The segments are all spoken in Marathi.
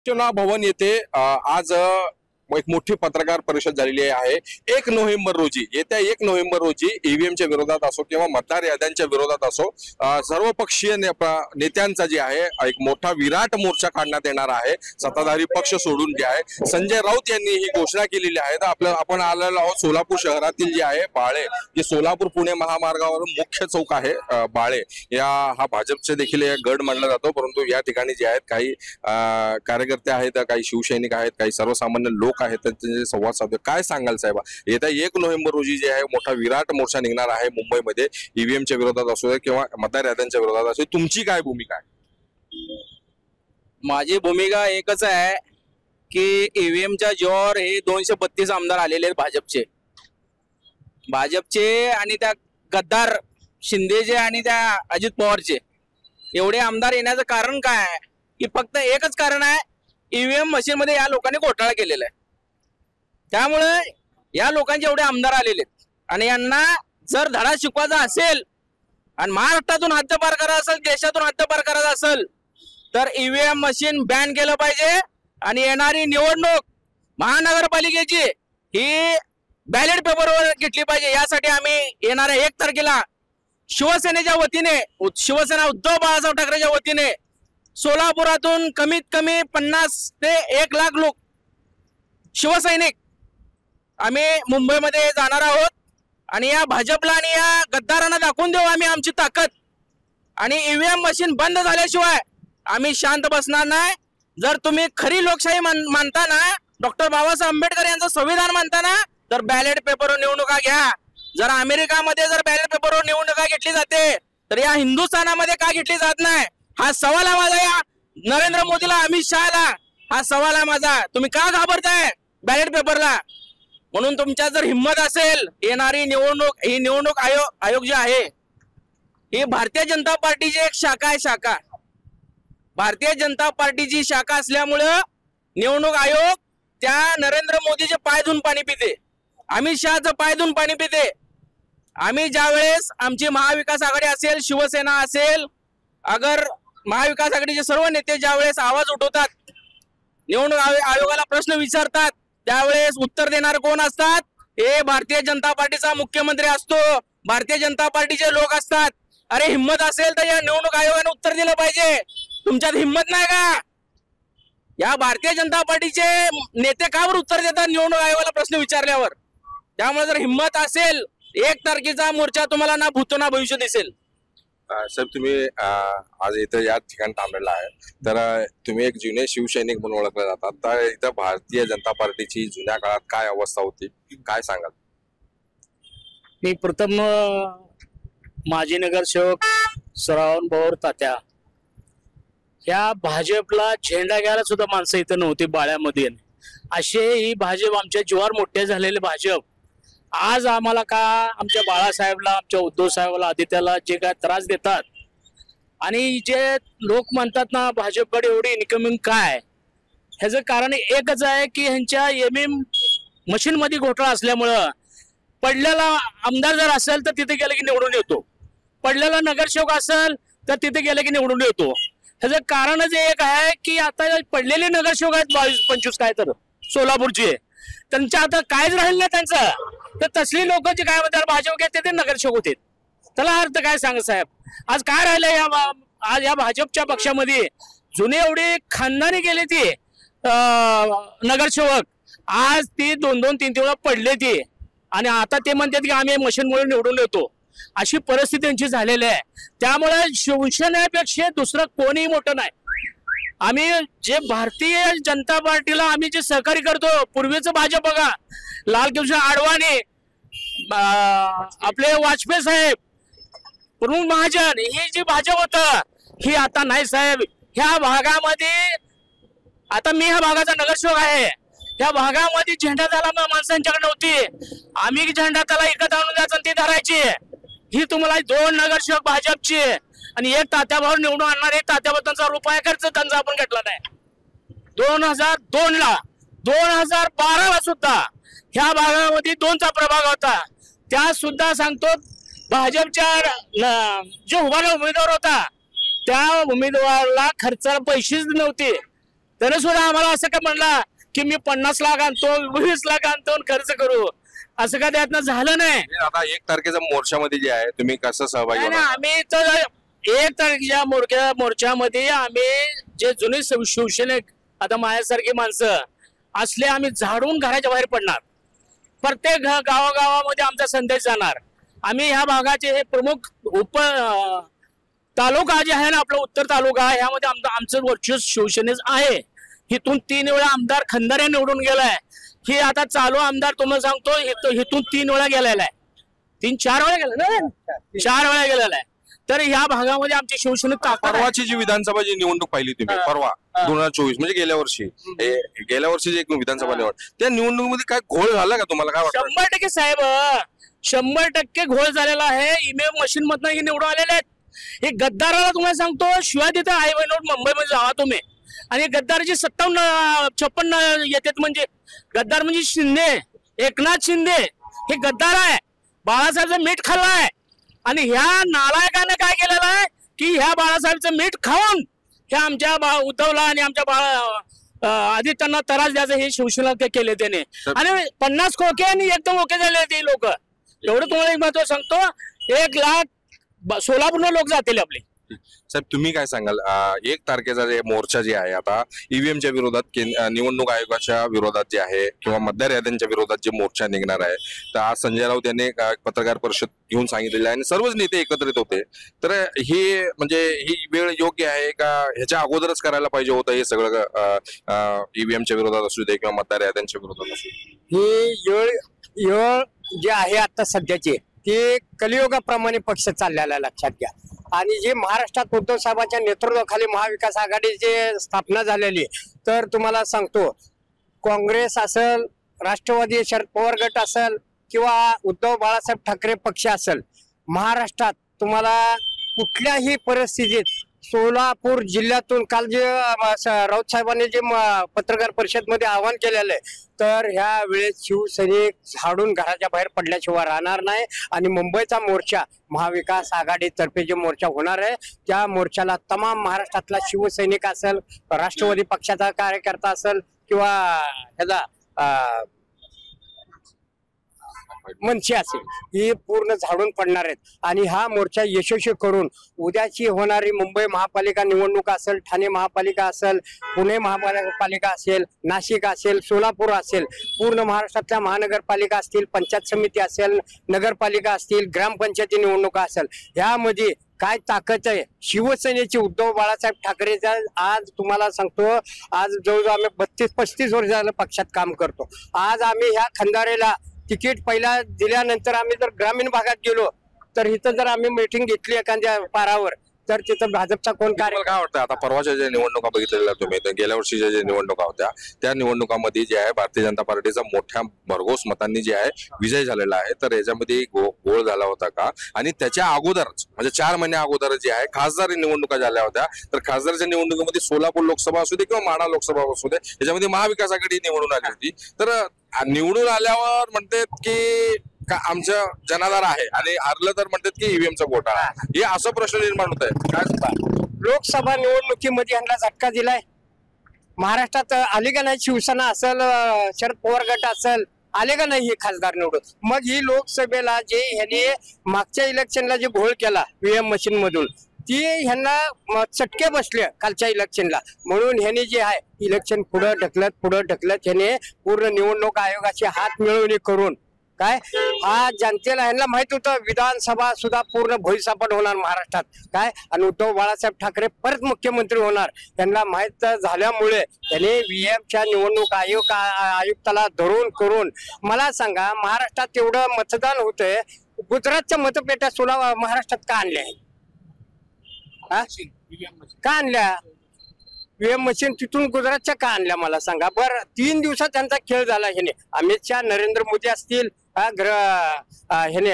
सूचना भवन येथे आज एक मोठी पत्रकार परिषद झालेली आहे। 1 नोव्हेंबर रोजी येत्या 1 नोव्हेंबर रोजी ईव्हीएमच्या विरोधात असो किंवा मतदार याद्यांच्या विरोधात असो सर्वपक्षीय नेत्यांचा जे आहे एक मोठा विराट मोर्चा काढण्यात येणार आहे। सत्ताधारी पक्ष सोडून जे आहे संजय राऊत यांनी ही घोषणा केलेली आहे। तर आपण आलेलो आहोत सोलापूर शहरातील जे आहे बाळे, जे सोलापूर पुणे महामार्गावर मुख्य चौक आहे बाळे, हा भाजपचे देखील एक गड मानला जातो। परंतु या ठिकाणी जे आहेत काही कार्यकर्ते आहेत, काही शिवसैनिक आहेत, काही सर्वसामान्य लोक आहेत, त्यांचे संवाद साधू। काय सांगाल साहेब, येत्या 1 नोव्हेंबर रोजी जे आहे मोठा विराट मोर्चा निघणार आहे मुंबईमध्ये ईव्हीएमच्या विरोधात असो किंवा मतदार याद्यांच्या विरोधात असो, तुमची काय भूमिका आहे? माझी भूमिका एकच आहे की ईव्हीएमच्या जोर हे 232 आमदार आलेले आहेत भाजपचे आणि त्या गद्दार शिंदेचे आणि त्या अजित पवारचे। एवढे आमदार येण्याचं कारण काय आहे की फक्त एकच कारण आहे, ईव्हीएम मशीन मध्ये या लोकांनी घोटाळा केलेला आहे। त्यामुळे या लोकांचे एवढे आमदार आलेले आणि यांना जर धडा शिकवायचा असेल आणि महाराष्ट्रातून हद्दपार करायचा असेल, देशातून हद्दपार करायचा असेल तर ईव्हीएम मशीन बॅन केलं पाहिजे आणि येणारी निवडणूक महानगरपालिकेची ही बॅलेट पेपरवर घेतली पाहिजे। यासाठी आम्ही येणाऱ्या 1 तारखेला शिवसेनेच्या वतीने, शिवसेना उद्धव बाळासाहेब ठाकरेच्या वतीने सोलापुरातून कमीत कमी 50 ते 1 लाख लोक शिवसैनिक आम्ही मुंबईमध्ये जाणार आहोत आणि या भाजपला आणि या गद्दारांना दाखवून देऊ आम्ही आमची ताकद। आणि ईव्हीएम मशीन बंद झाल्याशिवाय आम्ही शांत बसणार नाही। जर तुम्ही खरी लोकशाही मानता ना, डॉक्टर बाबासाहेब आंबेडकर यांचं संविधान मानता ना, तर बॅलेट पेपरवर निवडणुका घ्या। जर अमेरिकामध्ये जर बॅलेट पेपरवर निवडणुका घेतली जाते तर या हिंदुस्थानामध्ये का घेतली जात नाही? हा सवाल आहे माझा या नरेंद्र मोदीला, अमित शहाला। हा सवाल आहे माझा, तुम्ही का घाबरताय बॅलेट पेपरला? म्हणून तुमच्या जर हिम्मत असेल, येणारी निवडणूक ही निवडणूक आयोग जे आहे ही भारतीय जनता पार्टीची एक शाखा आहे। भारतीय जनता पार्टीची शाखा असल्यामुळं निवडणूक आयोग त्या नरेंद्र मोदीचे पाय धुवून पाणी पिते, अमित शहाचं पाय धुवून पाणी पिते। आम्ही ज्यावेळेस आमची महाविकास आघाडी असेल, शिवसेना असेल, अगर महाविकास आघाडीचे सर्व नेते ज्यावेळेस आवाज उठवतात, निवडणूक आयोगाला प्रश्न विचारतात, त्यावेळेस उत्तर देणारे कोण असतात? हे भारतीय जनता पार्टीचा मुख्यमंत्री असतो, भारतीय जनता पार्टीचे लोक असतात। अरे हिम्मत असेल तर या निवडणूक आयोगाने उत्तर दिलं पाहिजे। तुमच्यात हिम्मत नाही का? या भारतीय जनता पार्टीचे नेते का बरं उत्तर देतात निवडणूक आयोगाला प्रश्न विचारल्यावर? त्यामुळे जर हिम्मत असेल, 1 तारखेचा मोर्चा तुम्हाला ना भूतो ना भविष्य दिसेल। सर, तुम्ही आज इथं या ठिकाणी थांबलेला आहे, तर तुम्ही एक जुने शिवसैनिक म्हणून ओळखले जातात, तर इथं भारतीय जनता पार्टीची जुन्या काळात काय अवस्था होती, काय सांगाल? मी प्रथम माजी नगरसेवक श्रावण पवार तात्या, ह्या भाजपला झेंडा घ्यायला सुद्धा माणसं इथं नव्हती बाळ्यामध्ये। असे ही भाजप, आमच्या जीवावर मोठे झालेले भाजप आज आम्हाला का, आमच्या बाळासाहेबला, आमच्या उद्धव साहेबाला, आदित्याला जे काय त्रास देतात आणि जे लोक म्हणतात ना भाजपकडे एवढी इन्कमिंग काय, ह्याचं कारण एकच आहे की ह्यांच्या ईव्हीएम मशीन मध्ये घोटाळा असल्यामुळं पडलेला आमदार जर असेल तर तिथे गेलं की निवडून येतो, पडलेला नगरसेवक असेल तर तिथे गेलं की निवडून येतो। ह्याचं कारणच एक आहे की आता पडलेले नगरसेवक आहेत 22-25 काय तर सोलापूरचे, त्यांच्या आता कायच राहील ना त्यांचं, तर तसली लोक जे काय म्हणतात भाजप घेते ते नगरसेवक होते, त्याला अर्थ काय सांगत साहेब? आज काय राहिलंय आज या भाजपच्या पक्षामध्ये? जुने एवढी खानदानी गेले ती नगरसेवक, आज ती 2-2-3 वेळा पडले ती आणि आता ते म्हणतात की आम्ही मशीनमुळे निवडून येतो, अशी परिस्थिती त्यांची झालेली आहे। त्यामुळे शिवसेनेपेक्षा दुसरं कोणीही मोठं नाही। आम्ही जे भारतीय जनता पार्टीला आम्ही जे सहकार्य करतो, पूर्वीचं भाजप बघा, लालकृष्ण अडवाणी, आपले वाजपेयी साहेब, प्रमोद महाजन, ही जी भाजप होतं ही आता नाही साहेब। ह्या भागामध्ये, आता मी ह्या भागाचा नगरसेवक आहे, ह्या भागामध्ये झेंडा त्याला माणसांच्याकडे नव्हती, आम्ही झेंडा त्याला एकत्र आणून द्यायचा आणि ती धरायची। ही तुम्हाला 2 नगरसेवक भाजपची आणि 1 तात्याभाऊ निवडून आणणार, 1 तात्याभाऊचा रुपया खर्च त्यांचा आपण घेतला नाही। 2002ला 2012ला सुद्धा ह्या भागामध्ये 2चा प्रभाग होता, त्या सुद्धा सांगतो भाजपच्या जो उमेदवार होता त्या उमेदवाराला खर्चाला पैसेच नव्हते, त्याने सुद्धा आम्हाला असं का म्हणला की मी 50 लाख आणतो 20 लाख आणतो आणि खर्च करू, असं का त्यातनं झालं नाही. आता 1 तारखेच्या मोर्चामध्ये जे आहे तुम्ही कसं सहभागी नाही, होणार? आम्ही तर 1 तारखेच्या मोर्चामध्ये आम्ही जे जुने शिवसैनिक आता माझ्यासारखी माणसं असले आम्ही झाडून घराच्या बाहेर पडणार. प्रत्येक गावागावामध्ये आमचा संदेश जाणार. आम्ही ह्या भागाचे हे प्रमुख तालुका जे आहे ना आपला उत्तर तालुका, ह्यामध्ये आमचं वर्चस्व शिवसेनेच आहे. इथून 3 वेळा आमदार खंदारे निवडून गेलाय. ही आता चालू आमदार तुम्हाला सांगतो इथून 3 वेळा गेलेला आहे. 4 वेळा गेला ना, 4 वेळा गेलेला आहे. तर ह्या भागामध्ये आमची शिवसेना ताकद आहे. परवाची जी विधानसभा जी निवडणूक पाहिली तुम्ही परवा 2024 म्हणजे गेल्या वर्षी जी एक विधानसभा निवड, त्या निवडणुकीमध्ये काय घोळ झाला का तुम्हाला काय वाटतं? 100% साहेब, 100% घोळ झालेला आहे. ईव्हीएम मशीन मधनं हे निवडून आलेले आहेत. हे गद्दाराला तुम्हाला सांगतो शिवाय देतं हायवे नोट मुंबईमध्ये जावा तुम्ही, आणि गद्दाराची 57-56 येतात. म्हणजे गद्दार म्हणजे शिंदे, एकनाथ शिंदे हे गद्दार आहे. बाळासाहेबचं मीठ खाल्लाय आणि ह्या नालायकाने काय केलेलं आहे की ह्या बाळासाहेबचं मीठ खाऊन हे आमच्या उद्धवला आणि आमच्या आदित्यांना त्रास द्यायचं हे शिवसेना केले त्याने. आणि 50 खोके आणि एकदम ओके झाले ते लोक. एवढं तुम्हाला एक महत्व सांगतो, 1 लाख सोलापूरला लोक जातील आपले. साहेब तुम्ही काय सांगाल 1 तारखेचा जे मोर्चा जे आहे आता ईव्हीएमच्या विरोधात निवडणूक आयोगाच्या विरोधात जे आहे किंवा मतदार याद्यांच्या विरोधात जे मोर्चा निघणार आहे, तर आज संजय राऊत यांनी पत्रकार परिषद घेऊन सांगितलेलं आहे आणि सर्वच नेते एकत्रित होते. तर हे म्हणजे ही वेळ योग्य आहे का, ह्याच्या अगोदरच करायला पाहिजे होतं हे सगळं ईव्हीएमच्या विरोधात असू दे किंवा मतदार याद्यांच्या विरोधात असू दे? ही वेळ जे आहे आता सध्याची ते कलियुगाप्रमाणे पक्ष चाललेला लक्षात घ्या. आणि जे महाराष्ट्रात उद्धव साहेबांच्या नेतृत्वाखाली महाविकास आघाडीची स्थापना झालेली, तर तुम्हाला सांगतो काँग्रेस असेल, राष्ट्रवादी शरद पवार गट असेल किंवा उद्धव बाळासाहेब ठाकरे पक्ष असेल, महाराष्ट्रात तुम्हाला कुठल्याही परिस्थितीत सोलापूर जिल्ह्यातून काल जे राऊत साहेबांनी जे पत्रकार परिषद मध्ये आवाहन केलेलं आहे, तर ह्या वेळेस शिवसैनिक झाडून घराच्या बाहेर पडल्याशिवाय राहणार नाही. आणि मुंबईचा मोर्चा महाविकास आघाडीतर्फे जे मोर्चा होणार आहे त्या मोर्चाला तमाम महाराष्ट्रातला शिवसैनिक असेल, राष्ट्रवादी पक्षाचा कार्यकर्ता असेल किंवा ह्याचा मनसे असेल, ही पूर्ण झाडून पडणार आहेत. आणि हा मोर्चा यशस्वी करून उद्याची होणारी मुंबई महापालिका निवडणूक असेल, ठाणे महापालिका असेल, पुणे महापालिका असेल, नाशिक असेल, सोलापूर असेल, पूर्ण महाराष्ट्रातल्या महानगरपालिका असतील, पंचायत समिती असेल, नगरपालिका असतील, ग्रामपंचायती निवडणुका असेल, यामध्ये काय ताकद आहे शिवसेनेची, उद्धव बाळासाहेब ठाकरेचा. आज तुम्हाला सांगतो, आज जवळजवळ आम्ही 32-35 वर्ष झालं पक्षात काम करतो. आज आम्ही ह्या खंदारेला तिकीट पहिला दिल्यानंतर आम्ही जर ग्रामीण भागात गेलो तर इथं जर आम्ही मीटिंग घेतली एखाद्या पारावर, तर तिथं भाजपचा कोण काय वाटतं? आता परवाच्या ज्या निवडणुका बघितलेल्या तुम्ही, गेल्या वर्षीच्या ज्या निवडणुका होत्या त्या निवडणुकांमध्ये जे आहे भारतीय जनता पार्टीचा मोठ्या भरघोस मतांनी जे आहे विजय झालेला आहे, तर याच्यामध्ये गोळ झाला होता का? आणि त्याच्या अगोदरच म्हणजे 4 महिन्या अगोदर जे आहे खासदार निवडणुका झाल्या होत्या, तर खासदारच्या निवडणुकीमध्ये सोलापूर लोकसभा असू दे किंवा माढा लोकसभा असू दे, याच्यामध्ये महाविकास आघाडी निवडून आली होती. तर निवडून आल्यावर म्हणतात की आमचं जनाधार आहे आणि हरलं तर म्हणतात की ईव्हीएमचा घोटाळा, हे असं प्रश्न निर्माण होत आहे. लोकसभा निवडणुकीमध्ये यांना झटका दिलाय. महाराष्ट्रात आले का नाही, शिवसेना असेल, शरद पवार गट असेल, आले का नाही हे खासदार निवडून. मग ही लोकसभेला जे ह्यांनी मागच्या इलेक्शनला जे घोळ केला ईव्हीएम मशीन मधून, ती ह्यांना चटके बसले कालच्या इलेक्शनला. म्हणून ह्याने जे आहे इलेक्शन पुढं ढकलत ह्याने पूर्ण निवडणूक आयोगाची हात मिळवणी करून काय आज जनतेला ह्यांना माहित होतं विधानसभा सुद्धा पूर्ण भुईसपाट होणार महाराष्ट्रात काय, आणि उद्धव बाळासाहेब ठाकरे परत मुख्यमंत्री होणार. त्यांना माहित झाल्यामुळे त्याने ईव्हीएमच्या निवडणूक आयुक्ताला धरून करून, मला सांगा महाराष्ट्रात एवढं मतदान होतंय, गुजरातच्या मतपेट्या महाराष्ट्रात का आणल्या आहेत? का आणल्या ईव्हीएम मशीन तिथून गुजरातच्या का आणल्या मला सांगा बरं. 3 दिवसात त्यांचा खेळ झाला. ह्याने अमित शहा, नरेंद्र मोदी असतील, ह्याने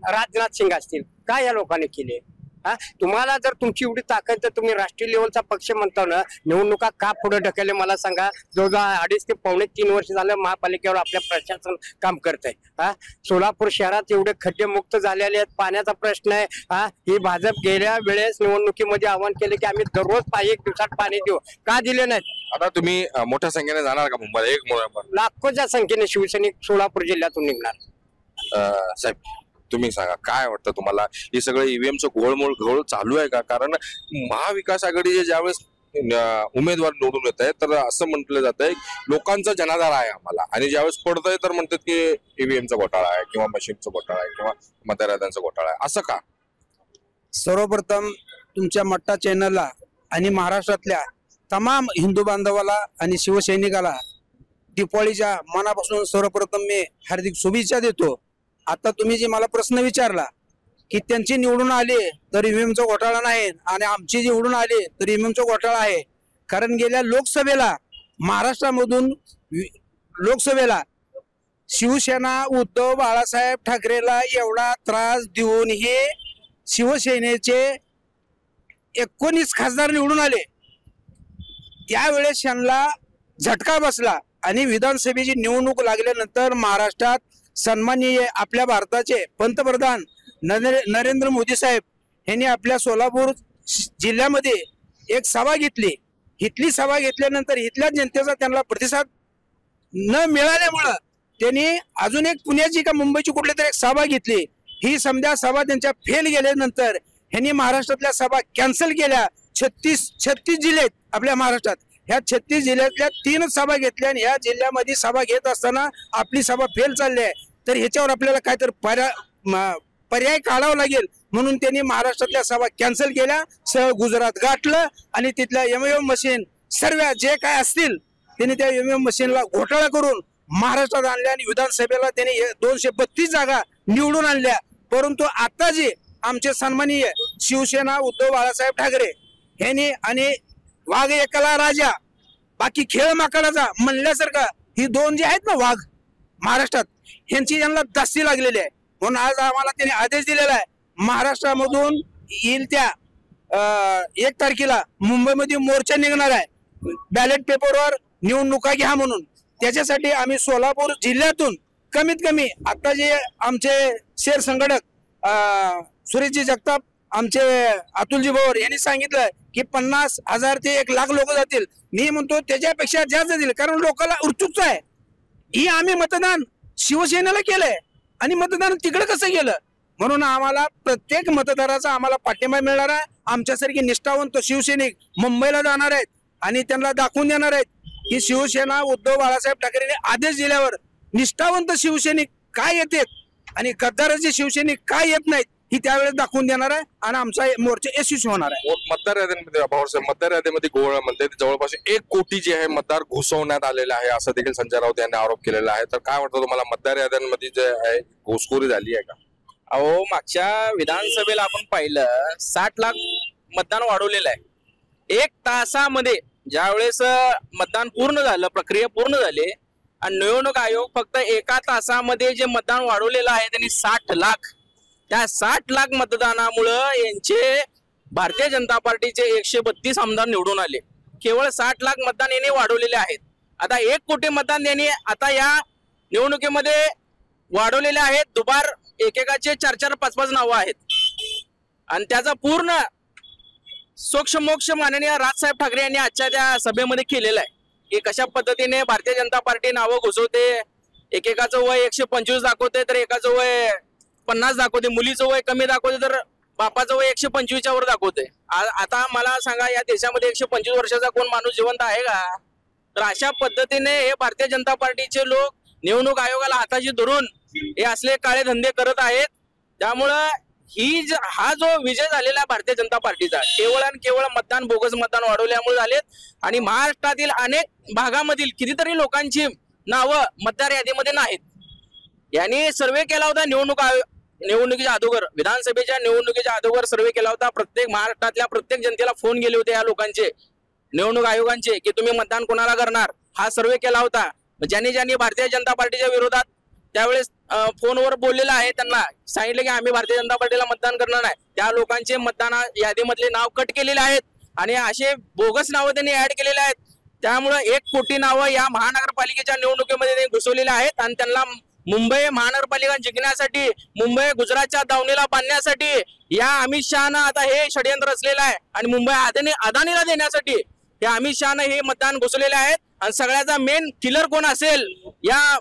राजनाथ सिंग असतील, काय या लोकांनी केले? हा, तुम्हाला जर तुमची एवढी ताकद तर तुम्ही राष्ट्रीय लेवलचा पक्ष म्हणता ना, निवडणुका का पुढे ढकलले मला सांगा. जवळजवळ 2.5 ते पावणे 3 वर्ष झालं महापालिकेवर आपल्या प्रशासन काम करत आहे. हा, सोलापूर शहरात एवढे खड्डे मुक्त झालेले आहेत, पाण्याचा प्रश्न आहे. हा, ही भाजप गेल्या वेळेस निवडणुकीमध्ये आवाहन केले की आम्ही दररोज 1 दिवसात पाणी देऊ, का दिले नाहीत. आता तुम्ही मोठ्या संख्येने जाणार का मुंबईला 1 नोव्हेंबर? लाखोच्या संख्येने शिवसैनिक सोलापूर जिल्ह्यातून निघणार. साहेब तुम्ही सांगा काय वाटतं तुम्हाला, हे सगळं ईव्हीएमचं घोळ चालू आहे का? कारण महाविकास आघाडीचे ज्यावेळेस उमेदवार निवडून येत आहे तर असं म्हटलं जात आहे लोकांचा जनाधार आहे आम्हाला, आणि ज्यावेळेस पडतंय तर म्हणतात की ईव्हीएमचा घोटाळा आहे किंवा मशीनचा घोटाळा आहे किंवा मतदारांचा घोटाळा आहे. असं का? सर्वप्रथम तुमच्या मट्टा चॅनलला आणि महाराष्ट्रातल्या तमाम हिंदू बांधवाला आणि शिवसैनिकाला दीपावलीच्या मनापासून सर्वप्रथम मी हार्दिक शुभेच्छा देतो. आता तुम्ही जे मला प्रश्न विचारला की त्यांची निवडून आले तर ईव्हीएमचा घोटाळा नाही आणि आमची निवडून आले तर ईव्हीएमचा घोटाळा आहे. कारण गेल्या लोकसभेला महाराष्ट्रामधून लोकसभेला शिवसेना उद्धव बाळासाहेब ठाकरेला एवढा त्रास देऊन हे शिवसेनेचे 19 खासदार निवडून आले. त्यावेळेस त्यांना झटका बसला आणि विधानसभेची निवडणूक लागल्यानंतर महाराष्ट्रात सन्माननीय आपल्या भारताचे पंतप्रधान नरेंद्र मोदी साहेब यांनी आपल्या सोलापूर जिल्ह्यामध्ये एक सभा घेतली. इथली सभा घेतल्यानंतर इथल्या जनतेचा त्यांना प्रतिसाद न मिळाल्यामुळं त्यांनी अजून एक पुण्याची का मुंबईची कुठली तरी एक सभा घेतली. ही समजा सभा त्यांच्या फेल गेल्यानंतर ह्यांनी महाराष्ट्रातल्या सभा कॅन्सल केल्या. 36 जिल्हे आहेत आपल्या महाराष्ट्रात, ह्या 36 जिल्ह्यातल्या 3 सभा घेतल्या आणि ह्या जिल्ह्यामध्ये सभा घेत असताना आपली सभा फेल चालली आहे. तर ह्याच्यावर आपल्याला काहीतरी पर्याय काढावा लागेल म्हणून त्यांनी महाराष्ट्रातल्या सभा कॅन्सल केल्या. गुजरात गाठलं आणि तिथल्या ईव्हीएम मशीन सर्व जे काय असतील त्यांनी त्या ईव्हीएम मशीनला घोटाळा करून महाराष्ट्रात आणल्या आणि विधानसभेला त्यांनी 232 जागा निवडून आणल्या. परंतु आता जे आमचे सन्माननीय शिवसेना उद्धव बाळासाहेब ठाकरे यांनी आणि वाघ एकाला राजा बाकी खेळ माकडाचा म्हणल्यासारखं ही 2 जे आहेत ना वाघ महाराष्ट्रात यांची यांना दास्ती लागलेली आहे. म्हणून आज आम्हाला त्यांनी आदेश दिलेला आहे महाराष्ट्रामधून येईल त्या 1 तारखेला मुंबईमध्ये मोर्चा निघणार आहे, बॅलेट पेपरवर निवडणुका घ्या म्हणून. त्याच्यासाठी आम्ही सोलापूर जिल्ह्यातून कमीत कमी आता जे आमचे शेर संघटक सुरेशजी जगताप आमचे अतुलजी भोर यांनी सांगितलं की 50,000 ते 1,00,000 लोक जातील. मी म्हणतो त्याच्यापेक्षा जास्त जातील, कारण लोकांना उत्सुकता आहे. ही आम्ही मतदान शिवसेनेला केलंय आणि मतदान तिकडे कसं केलं, म्हणून आम्हाला प्रत्येक मतदाराचा आम्हाला पाठिंबा मिळणार आहे. आमच्यासारखे निष्ठावंत शिवसैनिक मुंबईला जाणार आहेत आणि त्यांना दाखवून देणार आहेत की शिवसेना उद्धव बाळासाहेब ठाकरेंनी आदेश दिल्यावर निष्ठावंत शिवसैनिक काय येतात आणि गद्दाराचे शिवसैनिक काय येत नाहीत ही त्यावेळेस दाखवून देणार आहे आणि आमचा मोर्चा यशस्वी होणार आहे. मतदार याद्यांमध्ये मतदार याद्यामध्ये गोळ म्हणते जवळपास 1 कोटी जे आहे मतदार घुसवण्यात आलेले आहे असं देखील संजय राऊत यांनी आरोप केलेला आहे. तर काय वाटतं तुम्हाला, मतदार याद्यांमध्ये जे आहे घुसखोरी झाली आहे का? अहो, मागच्या विधानसभेला आपण पाहिलं 60 लाख मतदान वाढवलेलं आहे. 1 तासामध्ये ज्यावेळेस मतदान पूर्ण झालं, प्रक्रिया पूर्ण झाली आणि निवडणूक आयोग फक्त 1 तासामध्ये जे मतदान वाढवलेलं आहे त्यांनी 60 लाख, त्या 60 लाख मतदानामुळं यांचे भारतीय जनता पार्टीचे 132 आमदार निवडून आले. केवळ 60 लाख मतदान यांनी वाढवलेले आहेत. आता 1 कोटी मतदान यांनी आता या निवडणुकीमध्ये वाढवलेले आहेत. दुबार एकेकाचे 4-4, 5-5 नावं आहेत आणि त्याचा पूर्ण सोक्षमोक्ष माननीय राजसाहेब ठाकरे यांनी आजच्या त्या सभेमध्ये केलेला आहे की कशा पद्धतीने भारतीय जनता पार्टी नावं घुसवते. एकेकाचं वय 125 दाखवते तर एकाचं वय 50 दाखवते, मुलीचं वय कमी दाखवते तर बापाचं वय 125च्या वर दाखवते. आता मला सांगा या देशामध्ये 125 वर्षाचा कोण माणूस जिवंत आहे का? तर अशा पद्धतीने हे भारतीय जनता पार्टीचे लोक निवडणूक आयोगाला हाताशी धरून हे असले काळे धंदे करत आहेत. त्यामुळं हा जो विजय झालेला भारतीय जनता पार्टीचा केवळ आणि केवळ मतदान, बोगस मतदान वाढवल्यामुळे झालेत आणि महाराष्ट्रातील अनेक भागामधील कितीतरी लोकांची नावं मतदार यादीमध्ये नाहीत. यांनी सर्वे केला होता निवडणुकीच्या अगोदर, विधानसभेच्या निवडणुकीच्या अगोदर सर्वे केला होता. प्रत्येक महाराष्ट्रातल्या प्रत्येक जनतेला फोन गेले होते या लोकांचे, निवडणूक आयोगांचे, की तुम्ही मतदान कोणाला करणार, हा सर्वे केला होता. ज्यांनी भारतीय जनता पार्टीच्या विरोधात त्यावेळेस फोनवर बोललेलं आहे, त्यांना सांगितलं की आम्ही भारतीय जनता पार्टीला मतदान करणार नाही. त्या लोकांचे मतदान यादीमधले नाव कट केलेले आहेत आणि असे बोगस नावं त्यांनी ऍड केलेले आहेत. त्यामुळे 1 कोटी नावं या महानगरपालिकेच्या निवडणुकीमध्ये त्यांनी घुसवलेले आहेत आणि त्यांना मुंबई महानगरपालिका जिंकण्यासाठी, मुंबई गुजरातच्या दावणीला बांधण्यासाठी या अमित शहानं आता हे षडयंत्र रचलेलं आहे आणि मुंबई अदानीला देण्यासाठी हे अमित शहानं हे मतदान घुसलेले आहेत. आणि सगळ्याचा मेन किलर कोण असेल या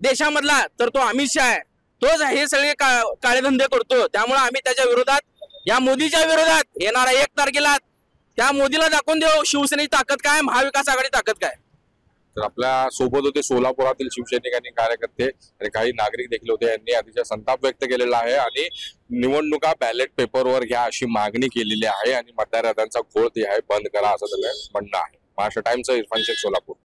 देशामधला, तर तो अमित शहा आहे. तोच हे सगळे काळे धंदे करतो. त्यामुळे आम्ही त्याच्या विरोधात, या मोदीच्या विरोधात येणारा 1 तारखेला त्या मोदीला दाखवून देऊ शिवसेनेची ताकद काय, महाविकास आघाडी ताकद काय. तर आपल्या सोबत होते सोलापुरातील शिवसैनिक आणि कार्यकर्ते आणि काही नागरिक देखील होते. यांनी अतिशय संताप व्यक्त केलेला आहे आणि निवडणुका बॅलेट पेपरवर घ्या अशी मागणी केलेली आहे आणि मतदार याद्यांचा घोळ ते आहे बंद करा असं त्याचं म्हणणं आहे. महाराष्ट्र टाइम्सचं इरफान शेख, सोलापूर.